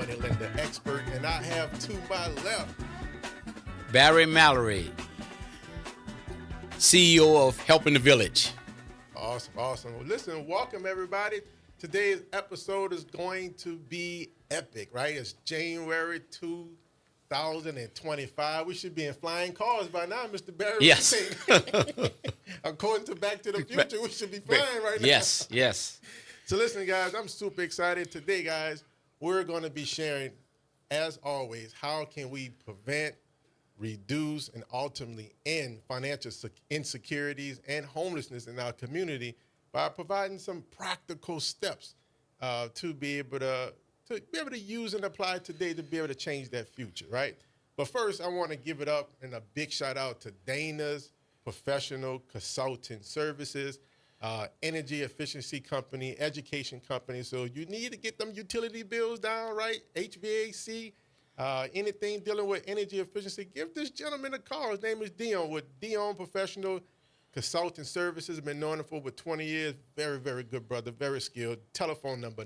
money lender expert, and I have to my left Barry Mallory, CEO of Helping the Village. Awesome. Well, listen, welcome everybody. Today's episode is going to be epic, right? It's January 2025. We should be in flying cars by now, Mr. Barry. Yes. According to Back to the Future, we should be flying right now. Yes. So listen, guys, I'm super excited. Today, guys, we're going to be sharing, as always, how can we prevent, reduce, and ultimately end financial insecurities and homelessness in our community by providing some practical steps to be able to use and apply today to be able to change that future, right? But first, I want to give it up and a big shout out to Dana's Professional Consulting Services, energy efficiency company, education company. So you need to get them utility bills down, right? HVAC, anything dealing with energy efficiency, give this gentleman a call. His name is Dion with Dion Professional Consulting Services. Been known him for over 20 years. Very, very good brother, very skilled. Telephone number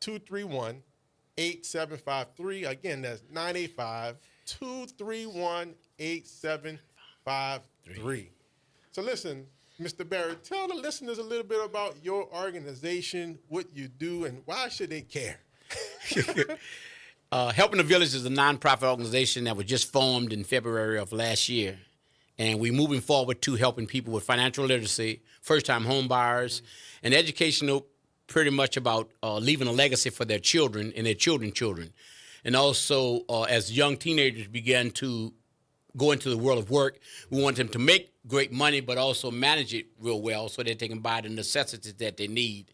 985-231-8753. Again, that's 985-231-8753. So listen, Mr. Barrett, tell the listeners a little bit about your organization, what you do, and why should they care? Helping the Village is a nonprofit organization that was just formed in February of last year. And we're moving forward to helping people with financial literacy, first-time home buyers, and educational, pretty much about leaving a legacy for their children and their children's children. And also, as young teenagers begin to go into the world of work, we want them to make great money, but also manage it real well so that they can buy the necessities that they need.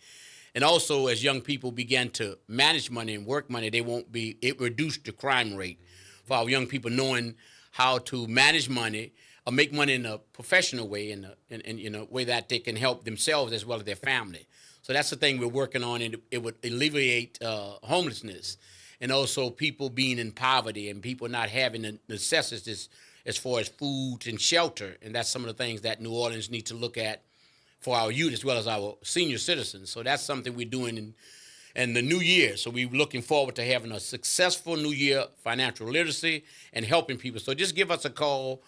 And also, as young people begin to manage money and work money, it reduced the crime rate for our young people knowing how to manage money or make money in a professional way, in a way that they can help themselves as well as their family. So that's the thing we're working on, and it would alleviate homelessness and also people being in poverty and people not having the necessities as far as food and shelter. And that's some of the things that New Orleans needs to look at for our youth as well as our senior citizens. So that's something we're doing in the new year. So we're looking forward to having a successful new year, financial literacy, and helping people. So just give us a call,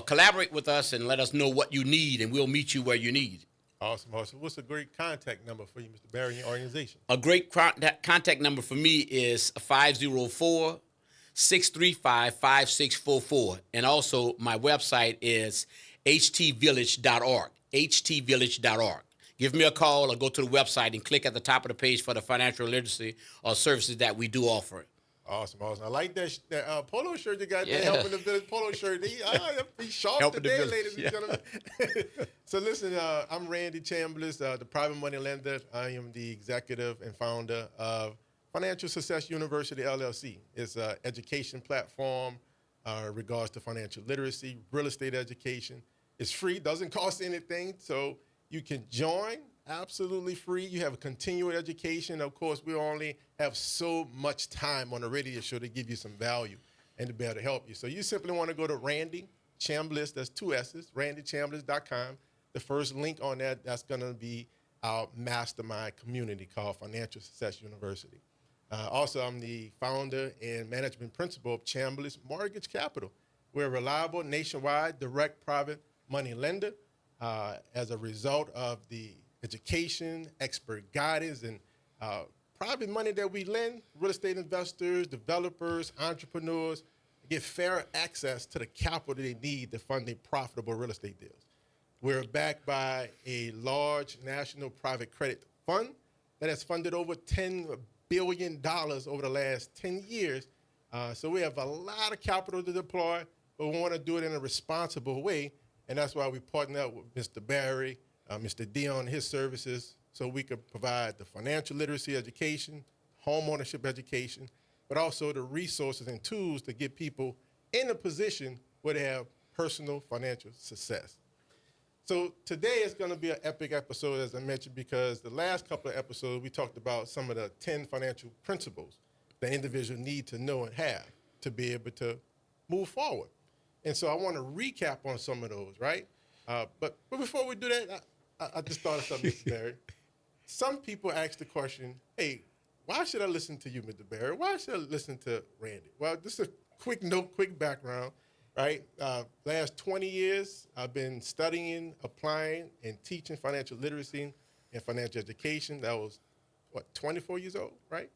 collaborate with us, and let us know what you need, and we'll meet you where you need. Awesome. What's a great contact number for you, Mr. Barry, and your organization? A great contact number for me is 504-635-5644. And also my website is htvillage.org, htvillage.org. Give me a call or go to the website and click at the top of the page for the financial literacy or services that we do offer. Awesome. I like that polo shirt you got there, Helping the Village polo shirt. He's sharp today, ladies and gentlemen. So listen, I'm Randy Chambliss, the private money lender. I am the executive and founder of Financial Success University, LLC. It's an education platform in regards to financial literacy, real estate education. It's free, doesn't cost anything, so you can join. Absolutely free. You have a continuing education. Of course, we only have so much time on the radio show to give you some value and to be able to help you. So you simply want to go to Randy Chambliss, that's 2 S's, randychambliss.com. The first link on that, that's going to be our mastermind community called Financial Success University. Also, I'm the founder and management principal of Chambliss Mortgage Capital. We're a reliable, nationwide, direct private money lender as a result of the education, expert guidance, and private money that we lend. Real estate investors, developers, entrepreneurs get fair access to the capital they need to fund their profitable real estate deals. We're backed by a large national private credit fund that has funded over $10 billion over the last 10 years. So we have a lot of capital to deploy, but we want to do it in a responsible way. And that's why we partner up with Mr. Barry, Mr. Dion and his services, so we could provide the financial literacy education, home ownership education, but also the resources and tools to get people in a position where they have personal financial success. So today is going to be an epic episode, as I mentioned, because the last couple of episodes we talked about some of the 10 financial principles the individual need to know and have to be able to move forward. And so I want to recap on some of those, right? But before we do that, I just thought of something, Mr. Barry. Some people ask the question, hey, why should I listen to you, Mr. Berry? Why should I listen to Randy? Well, just a quick note, quick background, right? Last 20 years, I've been studying, applying, and teaching financial literacy and financial education. That was, 24 years old, right?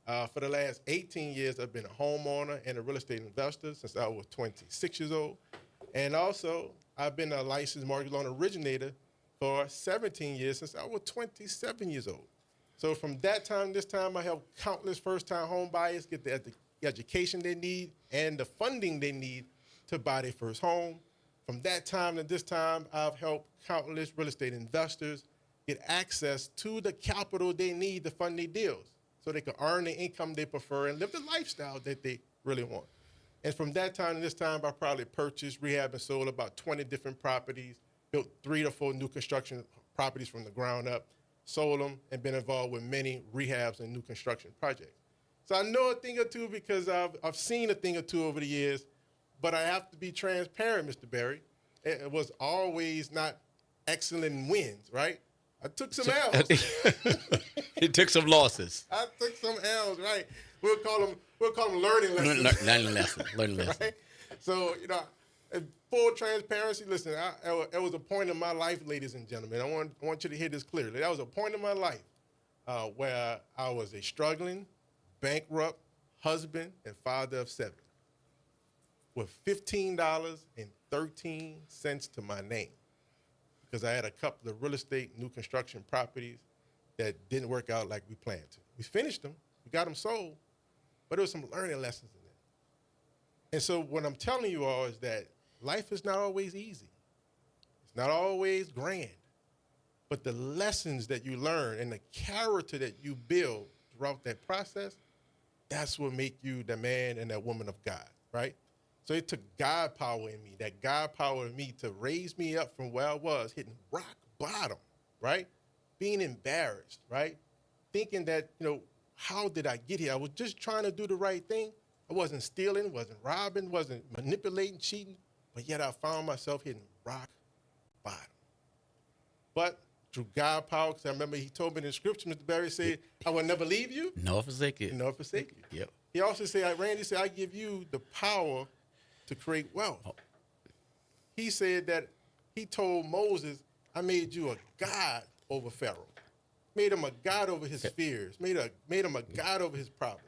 For the last 18 years, I've been a homeowner and a real estate investor since I was 26 years old. And also, I've been a licensed mortgage loan originator for 17 years since I was 27 years old. So from that time to this time, I helped countless first-time home buyers get the education they need and the funding they need to buy their first home. From that time to this time, I've helped countless real estate investors get access to the capital they need to fund their deals so they can earn the income they prefer and live the lifestyle that they really want. And from that time to this time, I probably purchased, rehab, and sold about 20 different properties, built 3 to 4 new construction properties from the ground up, sold them, and been involved with many rehabs and new construction projects. So I know a thing or two because I've seen a thing or two over the years, but I have to be transparent, Mr. Berry. It was always not excellent wins, right? I took some L's. It took some losses. I took some L's, right? We'll call them learning lessons. Learning lessons. Right? So, in full transparency, listen, it was a point in my life, ladies and gentlemen. I want you to hear this clearly. That was a point in my life where I was a struggling, bankrupt husband and father of 7 with $15.13 to my name, because I had a couple of real estate new construction properties that didn't work out like we planned to. We finished them, we got them sold, but there was some learning lessons in that. And so what I'm telling you all is that life is not always easy. It's not always grand. But the lessons that you learn and the character that you build throughout that process, that's what make you the man and that woman of God, right? So it took God power in me, that God power in me to raise me up from where I was, hitting rock bottom, right? Being embarrassed, right? Thinking that, how did I get here? I was just trying to do the right thing. I wasn't stealing, wasn't robbing, wasn't manipulating, cheating, but yet I found myself hitting rock bottom. But through God power, because I remember he told me in the scripture, Mr. Berry said, I will never leave you. Nor forsake you. Nor forsake you. Yep. He also said, Randy said, I give you the power to create wealth. Oh. He said that he told Moses, I made you a god over Pharaoh. Made him a god over his fears. Made him a god over his problems.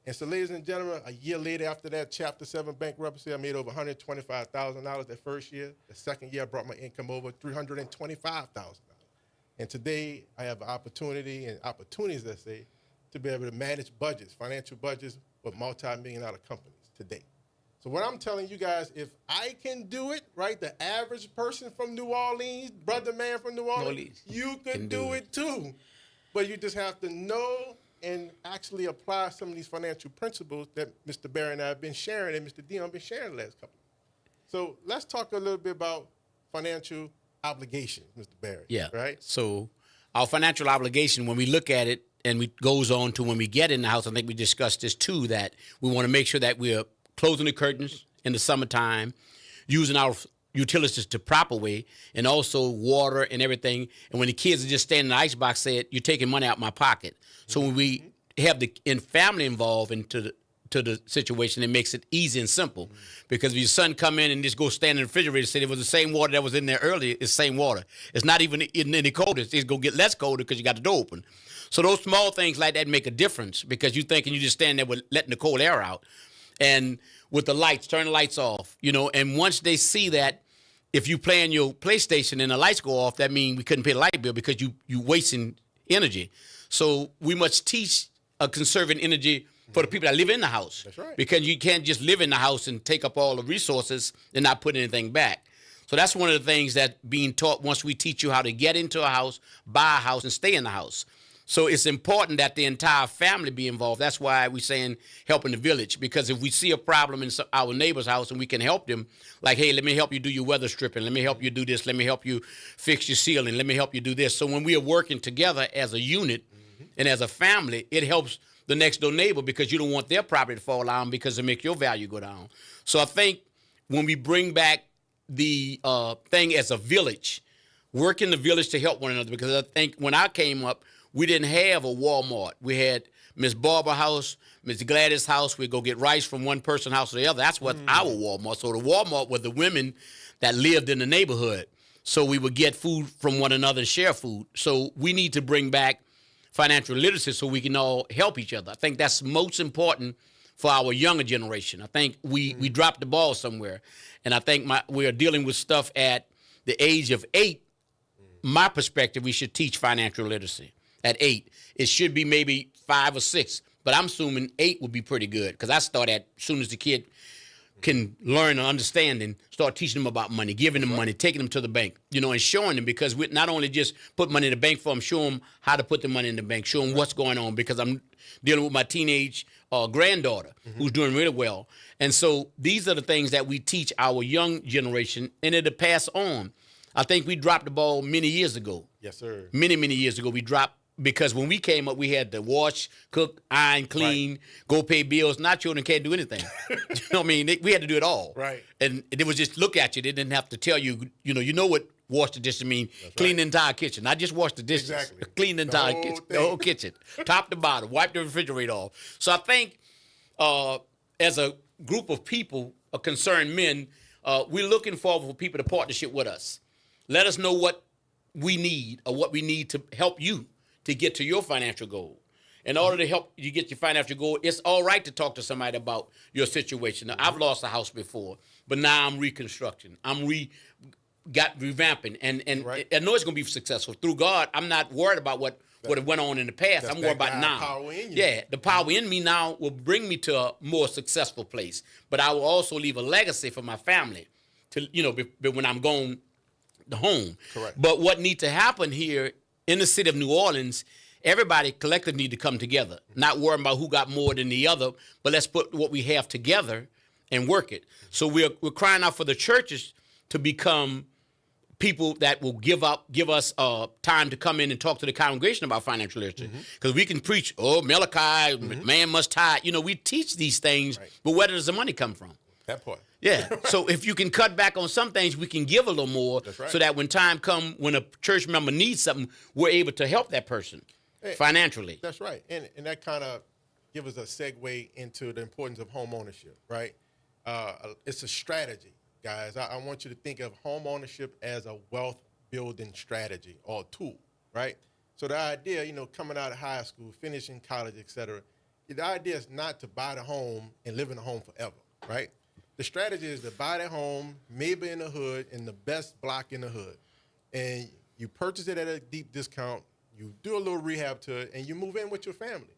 And so, ladies and gentlemen, a year later after that Chapter 7 bankruptcy, I made over $125,000 that first year. The second year, I brought my income over $325,000. And today, I have an opportunity and opportunities, let's say, to be able to manage budgets, financial budgets with multi-million-dollar companies today. So what I'm telling you guys, if I can do it, right, the average person from New Orleans, brother man from New Orleans, you can do it too. But you just have to know and actually apply some of these financial principles that Mr. Berry and I have been sharing and Mr. Dion have been sharing the last couple. So let's talk a little bit about financial obligation, Mr. Berry. Yeah. Right? So our financial obligation, when we look at it, and it goes on to when we get in the house, I think we discussed this too, that we want to make sure that we're closing the curtains in the summertime, using our utilities the proper way, and also water and everything. And when the kids are just standing in the icebox, say it, you're taking money out my pocket. So when we have the family involved into the situation, it makes it easy and simple. Because if your son come in and just go stand in the refrigerator and say it was the same water that was in there earlier, it's the same water. It's not even any colder. It's going to get less colder because you got the door open. So those small things like that make a difference, because you thinking you just stand there with letting the cold air out. And with the lights, turn the lights off, and once they see that if you play in your PlayStation and the lights go off, that means we couldn't pay the light bill because you wasting energy. So we must teach a conserving energy for the people that live in the house. That's right. Because you can't just live in the house and take up all the resources and not put anything back. So that's one of the things that being taught once we teach you how to get into a house, buy a house, and stay in the house. So it's important that the entire family be involved. That's why we're saying helping the village, because if we see a problem in our neighbor's house and we can help them, like, hey, let me help you do your weather stripping. Let me help you do this. Let me help you fix your ceiling. Let me help you do this. So when we are working together as a unit and as a family, it helps the next door neighbor, because you don't want their property to fall down because it make your value go down. So I think when we bring back the thing as a village, work in the village to help one another, because I think when I came up, we didn't have a Walmart. We had Miss Barber house, Miss Gladys house. We'd go get rice from one person's house to the other. That's what our Walmart. So the Walmart were the women that lived in the neighborhood. So we would get food from one another and share food. So we need to bring back financial literacy so we can all help each other. I think that's most important for our younger generation. I think we dropped the ball somewhere. And I think we are dealing with stuff at the age of 8. My perspective, we should teach financial literacy at 8. It should be maybe 5 or 6, but I'm assuming 8 would be pretty good because I start at as soon as the kid can learn and understand and start teaching them about money, giving them money, taking them to the bank, and showing them, because we not only just put money in the bank for them, show them how to put the money in the bank, show them what's going on, because I'm dealing with my teenage granddaughter who's doing really well. And so these are the things that we teach our young generation, and it'll pass on. I think we dropped the ball many years ago. Yes, sir. Many years ago, we dropped, because when we came up, we had to wash, cook, iron, clean, go pay bills. Now children can't do anything. You know what I mean? We had to do it all. Right. And it was just look at you. They didn't have to tell you, you know what wash the dishes mean. That's clean the entire kitchen. Not just wash the dishes. Exactly. Clean the entire kitchen. The whole kitchen. Top to bottom. Wipe the refrigerator off. So I think as a group of people, concerned men, we're looking forward for people to partnership with us. Let us know what we need or what we need to help you to get to your financial goal. In order to help you get your financial goal, it's all right to talk to somebody about your situation. Now, I've lost a house before, but now I'm reconstructing. I'm revamping, and I know it's going to be successful. Through God, I'm not worried about what went on in the past. I'm worried about now. Power in you. Yeah, the power in me now will bring me to a more successful place. But I will also leave a legacy for my family to, when I'm gone home. Correct. But what needs to happen here in the city of New Orleans, everybody collectively need to come together, not worrying about who got more than the other, but let's put what we have together and work it. So we're crying out for the churches to become people that will give us time to come in and talk to the congregation about financial literacy. Because we can preach, Malachi, man must tithe. We teach these things, right, but where does the money come from? That part. Yeah. So if you can cut back on some things, we can give a little more. That's right. So that when time comes, when a church member needs something, we're able to help that person financially. That's right. And that kind of gives us a segue into the importance of home ownership, right? It's a strategy, guys. I want you to think of home ownership as a wealth building strategy or tool, right? So the idea, coming out of high school, finishing college, et cetera, the idea is not to buy the home and live in the home forever, right? The strategy is to buy that home, maybe in the hood, in the best block in the hood. And you purchase it at a deep discount, you do a little rehab to it, and you move in with your family.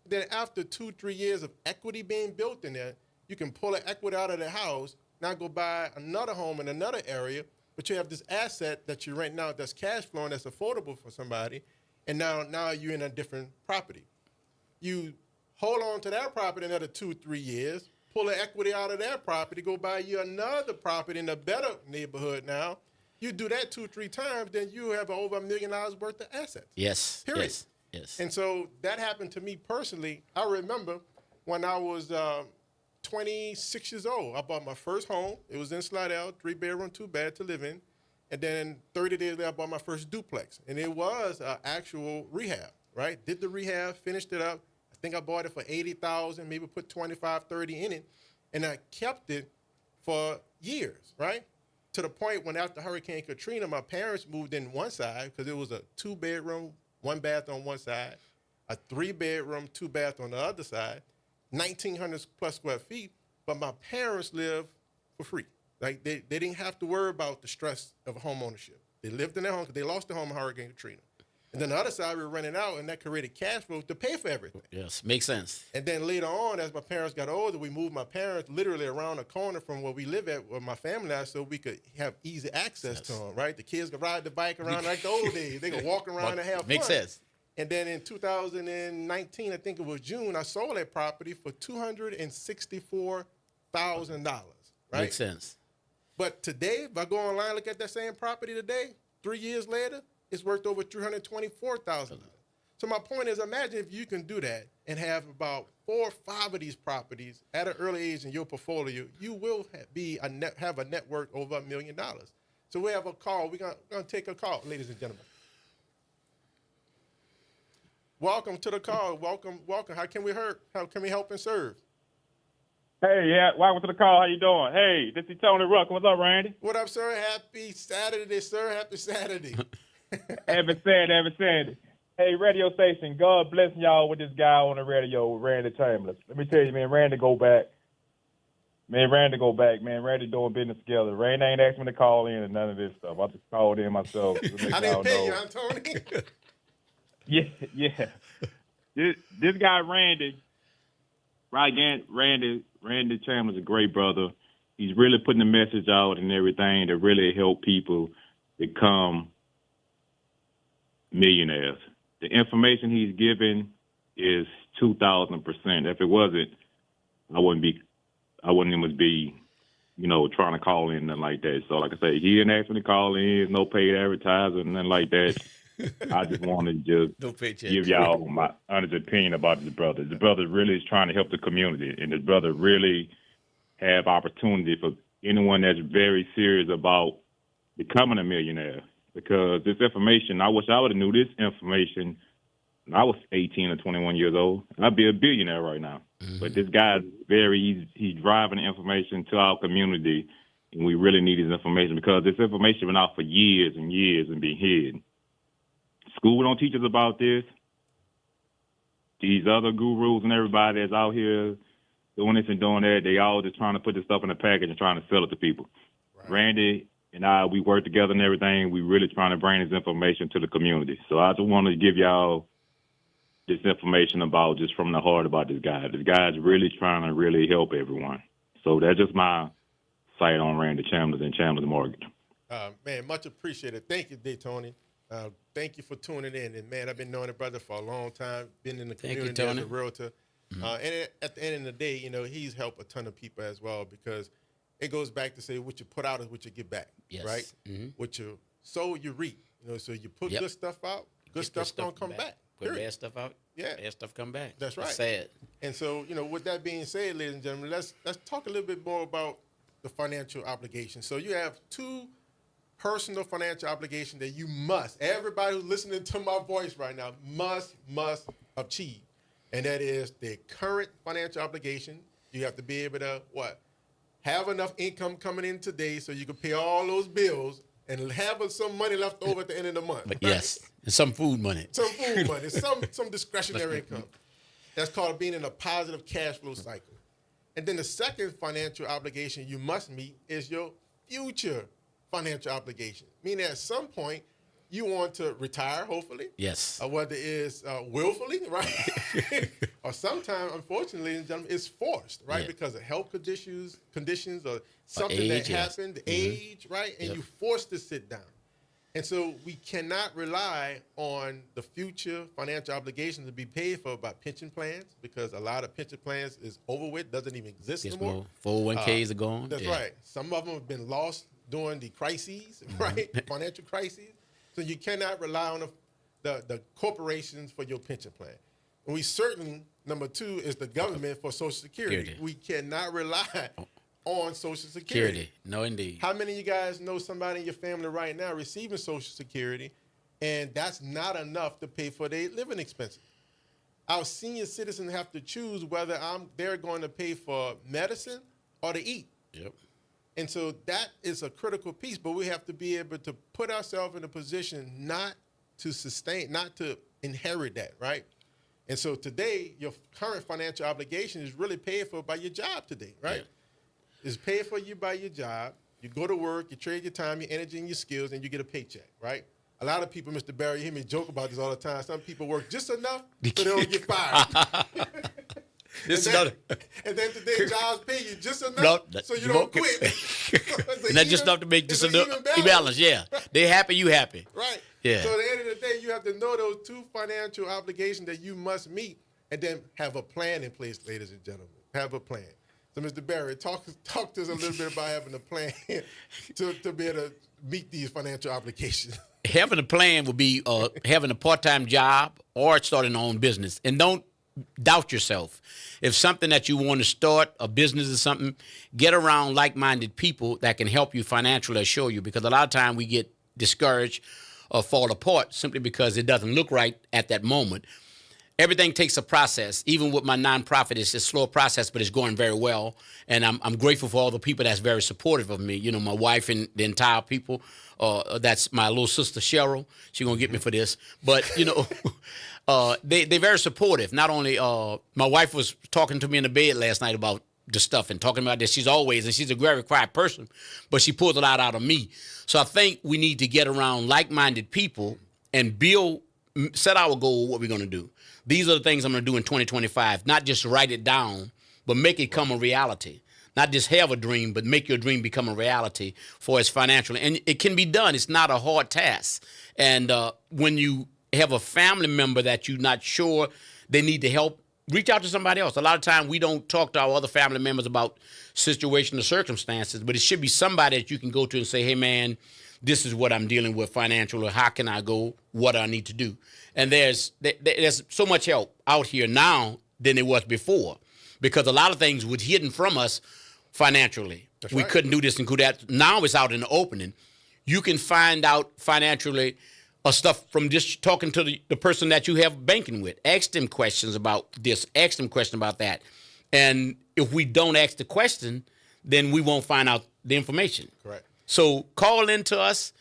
Then after 2-3 years of equity being built in there, you can pull the equity out of the house, now go buy another home in another area, but you have this asset that you rent now that's cash flowing, that's affordable for somebody, and now you're in a different property. You hold on to that property another 2-3 years, pull the equity out of that property, go buy you another property in a better neighborhood now. You do that 2-3 times, then you have over $1 million worth of assets. Yes. Period. Yes. And so that happened to me personally. I remember when I was 26 years old, I bought my first home. It was in Slidell, 3-bedroom, 2-bath to live in. And then 30 days later, I bought my first duplex. And it was an actual rehab, right? Did the rehab, finished it up. I think I bought it for $80,000, maybe put $25,000-$30,000 in it. And I kept it for years, right? To the point when after Hurricane Katrina, my parents moved in one side because it was a 2-bedroom, 1-bath on one side, a 3-bedroom, 2-bath on the other side, 1,900 plus square feet, but my parents lived for free. Like they didn't have to worry about the stress of home ownership. They lived in their home because they lost their home in Hurricane Katrina. And then the other side, we were renting out, and that created cash flow to pay for everything. Yes, makes sense. And then later on, as my parents got older, we moved my parents literally around the corner from where we live at, where my family is, so we could have easy access to them, right? The kids could ride the bike around like the old days. They could walk around and have fun. Makes sense. And then in 2019, I think it was June, I sold that property for $264,000, right? Makes sense. But today, if I go online and look at that same property today, 3 years later, it's worth over $324,000. So my point is, imagine if you can do that and have about 4 or 5 of these properties at an early age in your portfolio, you will have a net worth over $1 million. So we have a call. We're gonna take a call, ladies and gentlemen. Welcome to the call. Welcome. How can we help and serve? Hey, yeah, welcome to the call. How you doing? Hey, this is Tony Ruck. What's up, Randy? What up, sir? Happy Saturday, sir. Happy Saturday. Happy Saturday. Hey, radio station, God bless y'all with this guy on the radio, Randy Chambers. Let me tell you, man, Randy go back. Man, Randy doing business together. Randy ain't asked me to call in and none of this stuff. I just called in myself. I didn't pay you, huh, Tony? Yeah. This guy, Randy, right again, Randy Chambers is a great brother. He's really putting the message out and everything to really help people become millionaires. The information he's giving is 2,000%. If it wasn't, I wouldn't even be, trying to call in, nothing like that. So, like I say, he didn't ask me to call in, no paid advertising, nothing like that. I just wanted to give y'all my honest opinion about the brother. The brother really is trying to help the community, and the brother really have opportunity for anyone that's very serious about becoming a millionaire. Because this information, I wish I would have knew this information when I was 18 or 21 years old. I'd be a billionaire right now. Mm-hmm. But this guy's he's driving the information to our community, and we really need his information because this information been out for years and years and being hidden. School don't teach us about this. These other gurus and everybody that's out here doing this and doing that, they all just trying to put this stuff in a package and trying to sell it to people. Right. Randy and I, we work together and everything. We really trying to bring this information to the community. So I just wanted to give y'all this information about just from the heart about this guy. This guy's really trying to really help everyone. So that's just my sight on Randy Chambers and Chambers Mortgage. Man, much appreciated. Thank you, Tony. Thank you for tuning in. And, man, I've been knowing the brother for a long time, been in the community as a realtor. Mm-hmm. And at the end of the day, he's helped a ton of people as well because it goes back to say what you put out is what you get back, right? Mm-hmm. What you sow, you reap. So you put good stuff out, good stuff's going to come back. Put bad stuff out, bad stuff come back. That's right. It's sad. And so, with that being said, ladies and gentlemen, let's talk a little bit more about the financial obligation. So you have two personal financial obligations that you everybody who's listening to my voice right now must achieve. And that is the current financial obligation. You have to be able to, have enough income coming in today so you can pay all those bills and have some money left over at the end of the month. Right? Yes, and some food money. Some discretionary income. That's called being in a positive cash flow cycle. And then the second financial obligation you must meet is your future financial obligation, meaning at some point you want to retire, hopefully. Yes. Whether it's willfully, right? Or sometimes, unfortunately, ladies and gentlemen, it's forced, right? Yeah. Because of health conditions or something age, that happened, age, right? And you're forced to sit down. And so we cannot rely on the future financial obligations to be paid for by pension plans because a lot of pension plans is over with, doesn't even exist anymore. 401ks are gone. That's right. Some of them have been lost during the crises, right? Financial crises. So you cannot rely on the corporations for your pension plan. And we certainly, number two, is the government for Social Security. We cannot rely on Social Security. No, indeed. How many of you guys know somebody in your family right now receiving Social Security, and that's not enough to pay for their living expenses? Our senior citizens have to choose whether they're going to pay for medicine or to eat. Yep. And so that is a critical piece, but we have to be able to put ourselves in a position not to inherit that, right? And so today, your current financial obligation is really paid for by your job today, right? Yeah. It's paid for you by your job. You go to work, you trade your time, your energy, and your skills, and you get a paycheck, right? A lot of people, Mr. Barry, you hear me joke about this all the time. Some people work just enough so they don't get fired. And then today, jobs pay you just enough so you don't quit. And that's just enough to make just enough balance. Yeah, they happy, you happy. Right. Yeah. So at the end of the day, you have to know those two financial obligations that you must meet, and then have a plan in place, ladies and gentlemen. Have a plan. So, Mr. Barry, talk to us a little bit about having a plan to be able to meet these financial obligations. Having a plan would be having a part-time job or starting your own business, and don't doubt yourself. If something that you want to start, a business or something, get around like-minded people that can help you financially or show you, because a lot of time we get discouraged or fall apart simply because it doesn't look right at that moment. everything takes a process. Even with my nonprofit, it's a slow process, but it's going very well. And I'm grateful for all the people that's very supportive of me. You know, my wife and the entire people. That's my little sister Cheryl. She's gonna get me for this, but you know, they're very supportive. Not only my wife was talking to me in the bed last night about the stuff and talking about this. She's a very quiet person, but she pulls a lot out of me. So I think we need to get around like-minded people and set our goal, what we're going to do. These are the things I'm going to do in 2025, not just write it down, but make it come a reality. Not just have a dream, but make your dream become a reality for its financially. And it can be done. It's not a hard task. And when you have a family member that you're not sure they need the help, reach out to somebody else. A lot of times we don't talk to our other family members about situation or circumstances, but it should be somebody that you can go to and say, hey, man, this is what I'm dealing with financially. How can I go? What do I need to do? And there's so much help out here now than there was before, because a lot of things were hidden from us financially. That's we right. couldn't do this and do that. Now it's out in the opening. You can find out financially stuff from just talking to the person that you have banking with. Ask them questions about this. Ask them questions about that. And if we don't ask the question, then we won't find out the information. Correct. So call into us,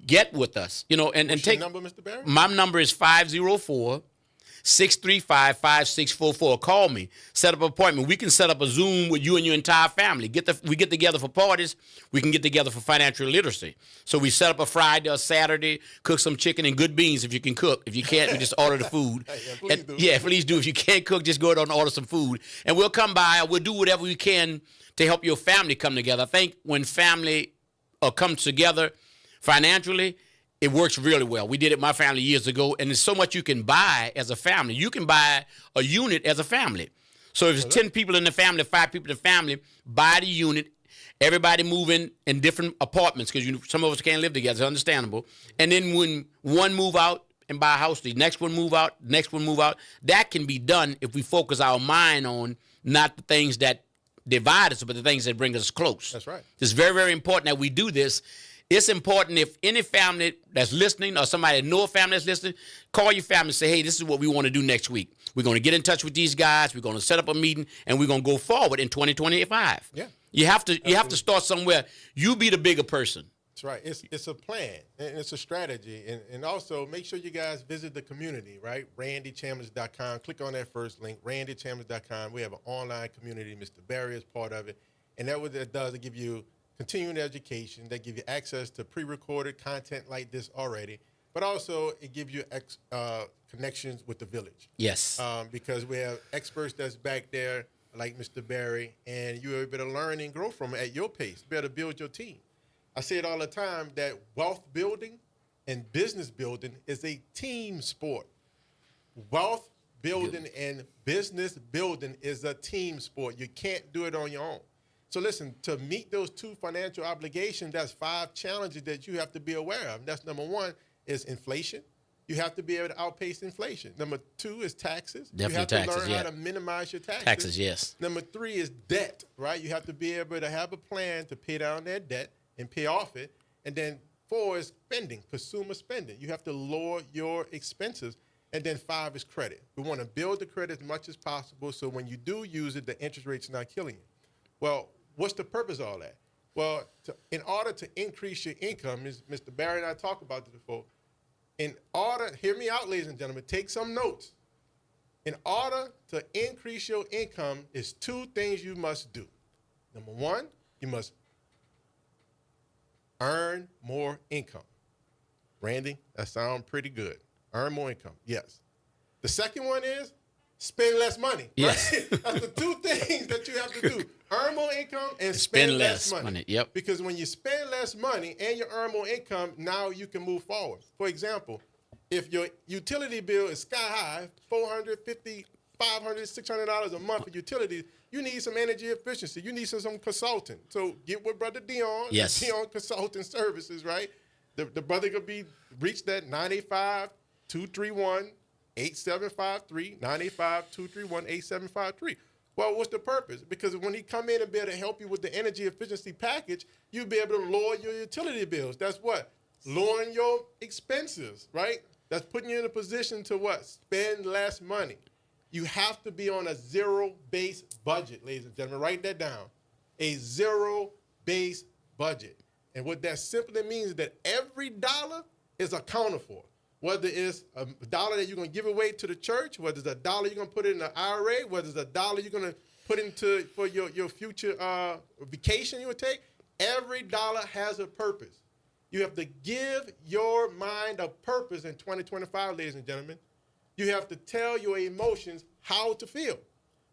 get with us, you know, and What's take your number, Mr. Barry? My number is 504-635-5644. Call me. Set up an appointment. We can set up a Zoom with you and your entire family. We get together for parties. We can get together for financial literacy. So we set up a Friday or Saturday, cook some chicken and good beans if you can cook. If you can't, we just order the food. Please do. If you can't cook, just go ahead and order some food. And we'll come by. We'll do whatever we can to help your family come together. I think when family comes together financially, it works really well. We did it in my family years ago, and there's so much you can buy as a family. You can buy a unit as a family. So if it's 10 people in the family, 5 people in the family, buy the unit. Everybody move in different apartments because some of us can't live together. It's understandable. And then when one move out and buy a house, the next one move out, next one move out. That can be done if we focus our mind on not the things that divide us, but the things that bring us close. That's right. It's very, very important that we do this. It's important if any family that's listening or somebody that know a family that's listening, call your family and say, hey, this is what we want to do next week. We're going to get in touch with these guys. We're going to set up a meeting, and we're going to go forward in 2025. Yeah. You have to start somewhere. You be the bigger person. That's right. It's a plan, and it's a strategy. And also make sure you guys visit the community, right? RandyChambers.com. Click on that first link, RandyChambers.com. We have an online community. Mr. Barry is part of it. And that what it does, it give you continuing education. They give you access to pre-recorded content like this already, but also it gives you connections with the village. Yes. Because we have experts that's back there like Mr. Barry, and you're able to learn and grow from it at your pace. Be able to build your team. I say it all the time that wealth building and business building is a team sport. Wealth building and business building is a team sport. You can't do it on your own. So listen, to meet those 2 financial obligations, that's 5 challenges that you have to be aware of. That's number 1 is inflation. You have to be able to outpace inflation. Number 2 is taxes. Definitely you have taxes, to learn how to minimize your taxes. Taxes, yes. Number 3 is debt, right? You have to be able to have a plan to pay down that debt and pay off it. And then 4 is spending, consumer spending. You have to lower your expenses. And then 5 is credit. We want to build the credit as much as possible so when you do use it, the interest rate's not killing you. Well, what's the purpose of all that? Well, in order to increase your income, as Mr. Barry and I talked about this before, hear me out, ladies and gentlemen, take some notes. In order to increase your income, is 2 things you must do. Number 1, you must earn more income. Randy, that sounds pretty good. Earn more income, yes. The second one is spend less money. Right? Yes. That's the 2 things that you have to do. Earn more income and spend less money. Yep. Because when you spend less money and you earn more income, now you can move forward. For example, if your utility bill is sky high, $450, $500, $600 a month for utilities, you need some energy efficiency. You need some consulting. So get with Brother Dion. Yes. Dion Consulting Services, right? The brother could be reached at 985-231-8753, 985-231-8753. Well, what's the purpose? Because when he come in and be able to help you with the energy efficiency package, you'll be able to lower your utility bills. That's what? Lowering your expenses, right? That's putting you in a position to what? Spend less money. You have to be on a zero-based budget, ladies and gentlemen. Write that down. A zero-based budget. And what that simply means is that every dollar is accounted for. Whether it's a dollar that you're going to give away to the church, whether it's a dollar you're going to put in the IRA, whether it's a dollar you're going to put into for your future vacation you would take, every dollar has a purpose. You have to give your mind a purpose in 2025, ladies and gentlemen. You have to tell your emotions how to feel.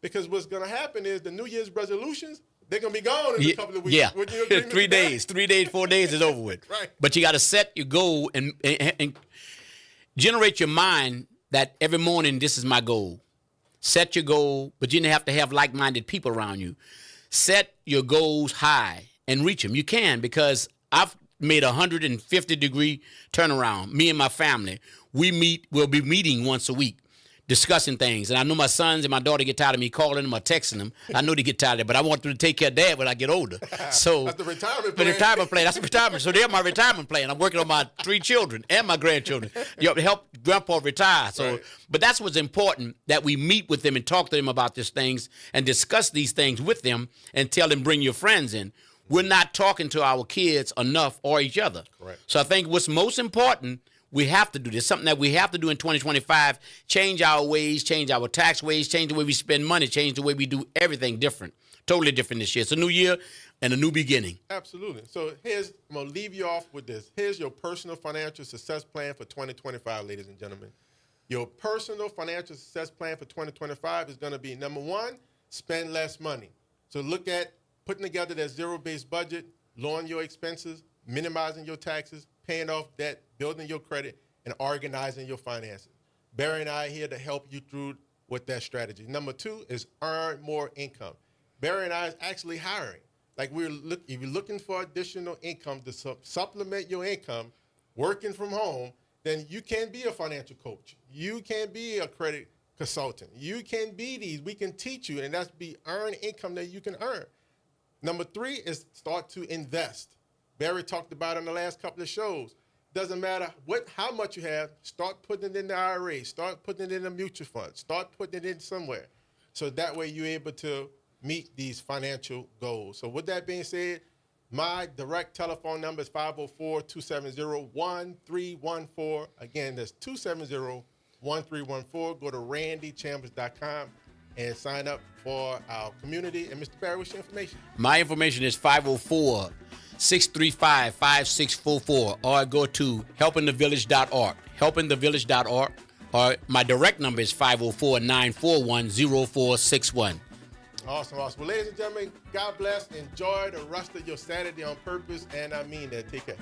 Because what's going to happen is the New Year's resolutions, they're going to be gone in a couple of weeks. Yeah, Would you agree with 3 that? days, 3 days, 4 days is over with. Right. But you got to set your goal and generate your mind that every morning this is my goal. Set your goal, but you have to have like-minded people around you. Set your goals high and reach them. You can, because I've made a 150-degree turnaround. Me and my family, we'll be meeting once a week, discussing things. And I know my sons and my daughter get tired of me calling them or texting them. I know they get tired of it, but I want them to take care of Dad when I get older. So that's the retirement plan. The retirement plan. That's the retirement. So they're my retirement plan. I'm working on my 3 children and my grandchildren. You know, to help Grandpa retire. So, right. But that's what's important, that we meet with them and talk to them about these things and discuss these things with them and tell them, bring your friends in. We're not talking to our kids enough or each other. Correct. So I think what's most important, we have to do this. Something that we have to do in 2025, change our ways, change our tax ways, change the way we spend money, change the way we do everything different. Totally different this year. It's a new year and a new beginning. Absolutely. So I'm going to leave you off with this. Here's your personal financial success plan for 2025, ladies and gentlemen. Your personal financial success plan for 2025 is going to be, number 1, spend less money. So look at putting together that zero-based budget, lowering your expenses, minimizing your taxes, paying off debt, building your credit, and organizing your finances. Barry and I are here to help you through with that strategy. Number 2 is earn more income. Barry and I is actually hiring. Like if you're looking for additional income to supplement your income, working from home, then you can be a financial coach. You can be a credit consultant. You can be these. We can teach you, and that's be earn income that you can earn. Number 3 is start to invest. Barry talked about it in the last couple of shows. Doesn't matter how much you have, start putting it in the IRA, start putting it in a mutual fund, start putting it in somewhere. So that way you're able to meet these financial goals. So with that being said, my direct telephone number is 504-270-1314. Again, that's 270-1314. Go to randychambers.com and sign up for our community. And Mr. Barry, what's your information? My information is 504-635-5644, or go to helpingthevillage.org, helpingthevillage.org, or my direct number is 504-941-0461. Awesome. Well, ladies and gentlemen, God bless. Enjoy the rest of your Saturday on purpose, and I mean that. Take care.